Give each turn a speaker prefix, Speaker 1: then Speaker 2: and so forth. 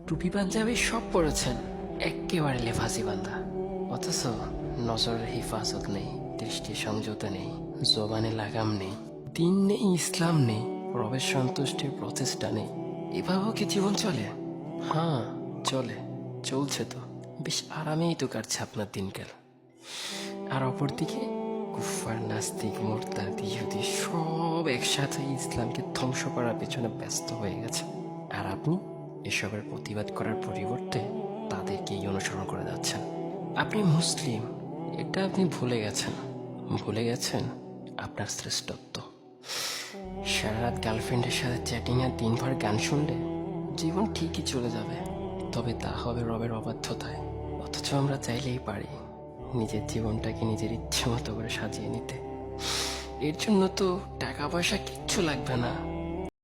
Speaker 1: টুপি পাঞ্জাবি সব পরেছেন, একেবারে লেফাসি বান্দা। অথচ নজরের হেফাজত নেই, দৃষ্টির সংযত নেই, জবানে লাগাম নেই, দিন নেই, ইসলাম নেই, রবের সন্তুষ্টির প্রচেষ্টা নেই। এভাবেও কি জীবন চলে? হ্যাঁ, চলছে তো। বেশ আরামেই তো কাটছে আপনার দিনকাল। আর অপরদিকে কুফার, নাস্তিক, মুরতাদ, ইহুদি সব একসাথে ইসলামকে ধ্বংস করার পেছনে ব্যস্ত হয়ে গেছে। আর আপনি এসবের প্রতিবাদ করার পরিবর্তে তাদেরকেই অনুসরণ করে যাচ্ছেন। আপনি মুসলিম, এটা আপনি ভুলে গেছেন আপনার শ্রেষ্ঠত্ব। সারা রাত গার্লফ্রেন্ডের সাথে চ্যাটিং আর দিনভর গান শুনলে জীবন ঠিকই চলে যাবে, তবে তা হবে রবের অবাধ্যতায়। অথচ আমরা চাইলেই পারি নিজের জীবনটাকে নিজের ইচ্ছে মতো করে সাজিয়ে নিতে। এর জন্য তো টাকা পয়সা কিচ্ছু লাগবে না,